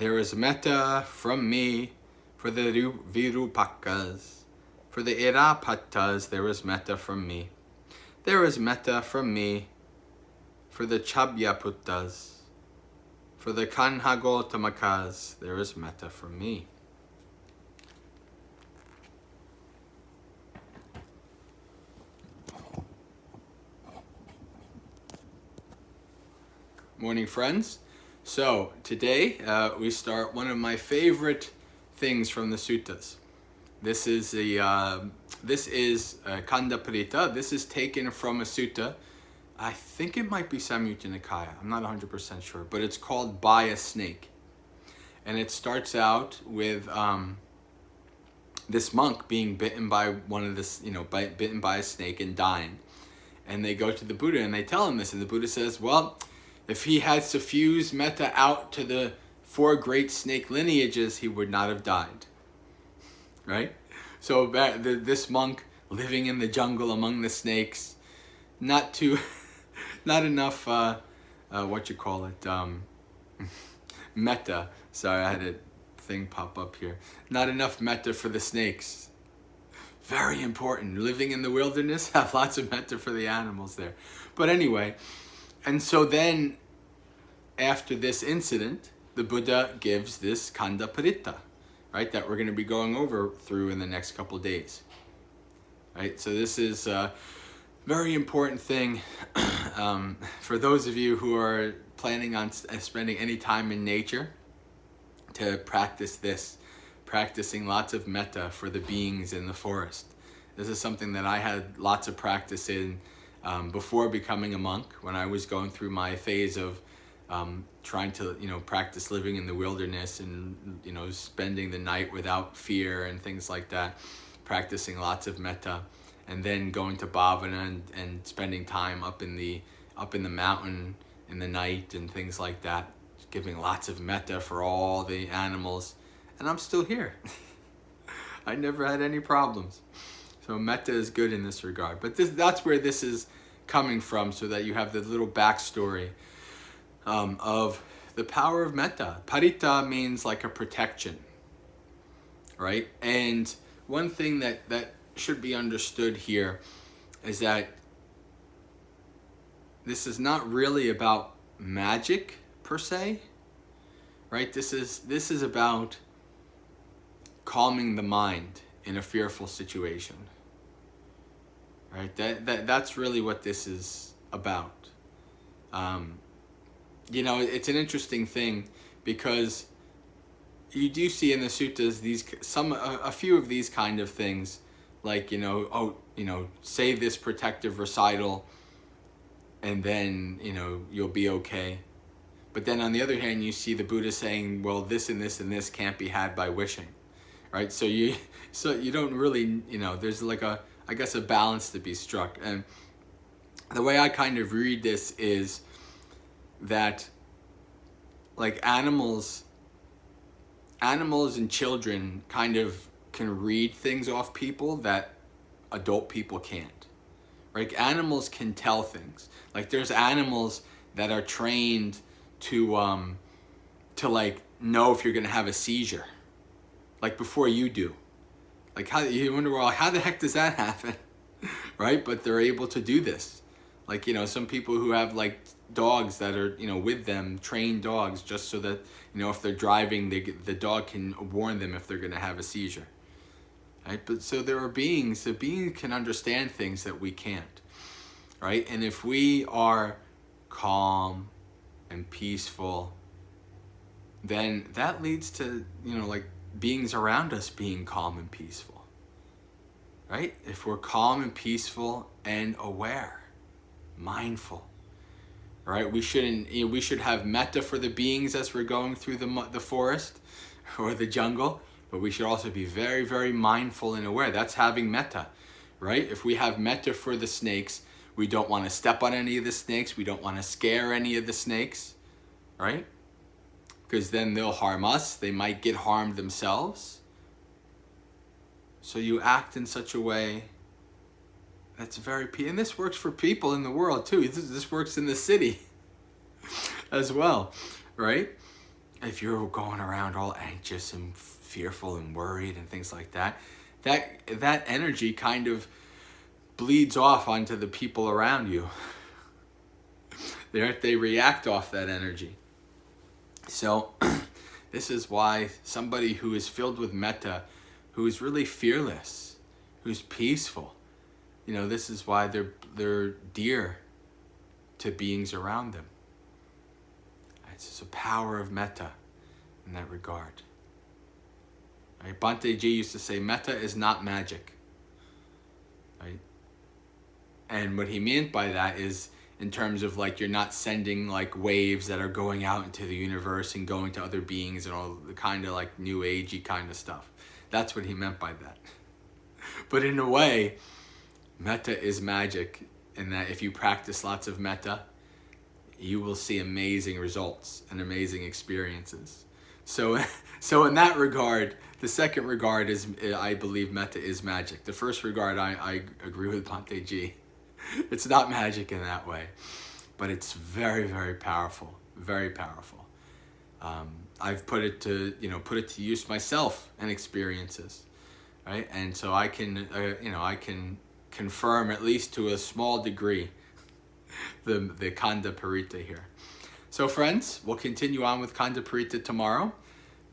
There is metta from me for the Virupakas. For the Irapattas, there is metta from me. There is metta from me for the Chabyaputtas. For the Kanhagotamakas, there is metta from me. Morning, friends. So today we start one of my favorite things from the suttas. This is Kandhaparitta. This is taken from a sutta. I think it might be Samyutta Nikaya. I'm not 100% sure, but it's called "By a Snake," and it starts out with this monk being bitten by bitten by a snake and dying, and they go to the Buddha and they tell him this, and the Buddha says, "Well, if he had suffused metta out to the 4 great snake lineages, he would not have died." Right? So this monk living in the jungle among the snakes, not enough, metta. Sorry, I had a thing pop up here. Not enough metta for the snakes. Very important. Living in the wilderness, have lots of metta for the animals there. But anyway, and so then, after this incident, the Buddha gives this Kandhaparitta, right, that we're going to be going through in the next couple days. Right, so this is a very important thing for those of you who are planning on spending any time in nature, to practice this, practicing lots of metta for the beings in the forest. This is something that I had lots of practice in before becoming a monk, when I was going through my phase of trying to practice living in the wilderness and spending the night without fear and things like that, practicing lots of metta, and then going to bhavana and spending time up in the mountain in the night and things like that, giving lots of metta for all the animals, and I'm still here. I never had any problems. So metta is good in this regard. But that's where this is coming from, so that you have the little backstory of the power of metta. Paritta means like a protection, right? And one thing that should be understood here is that this is not really about magic per se, right? This is about calming the mind in a fearful situation, right? That's really what this is about. It's an interesting thing, because you do see in the suttas a few of these kind of things, like say this protective recital and then you'll be okay. But then on the other hand, you see the Buddha saying, well, this and this and this can't be had by wishing, right? So you don't really, there's like a balance to be struck. And the way I kind of read this is that, like, animals and children kind of can read things off people that adult people can't. Right? Animals can tell things. Like, there's animals that are trained to like know if you're gonna have a seizure, like before you do. Like, how you wonder, well, how the heck does that happen? Right? But they're able to do this. Like, some people who have like dogs that are with them, trained dogs, just so that if they're driving, the dog can warn them if they're gonna have a seizure. Right? But so there are beings. The beings can understand things that we can't. Right? And if we are calm and peaceful, then that leads to like beings around us being calm and peaceful. Right? If we're calm and peaceful and aware, mindful, right? We should have metta for the beings as we're going through the forest or the jungle, but we should also be very, very mindful and aware. That's having metta, right? If we have metta for the snakes, we don't want to step on any of the snakes. We don't want to scare any of the snakes, right? Because then they'll harm us. They might get harmed themselves. So you act in such a way that's very peaceful. And this works for people in the world too. This works in the city as well, right? if you're going around all anxious and fearful and worried and things like that, that energy kind of bleeds off onto the people around you. They react off that energy. So this is why somebody who is filled with metta, who is really fearless, who's peaceful, this is why they're dear to beings around them. It's just a power of metta in that regard. Right? Bhante Ji used to say, metta is not magic. Right? And what he meant by that is in terms of like you're not sending like waves that are going out into the universe and going to other beings and all the kind of like new agey kind of stuff. That's what he meant by that. But in a way, metta is magic in that if you practice lots of metta, you will see amazing results and amazing experiences. So in that regard, the second regard is, I believe metta is magic. The first regard, I agree with Bhante Ji. It's not magic in that way, but it's very, very powerful, very powerful. I've put it to use myself and experiences, right? And so I can, I can confirm at least to a small degree the Kandhaparitta here. So friends, we'll continue on with Kandhaparitta tomorrow.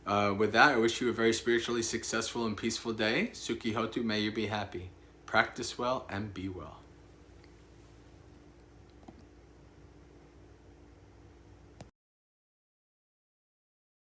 With that, I wish you a very spiritually successful and peaceful day. Sukhi Hotu, may you be happy. Practice well and be well.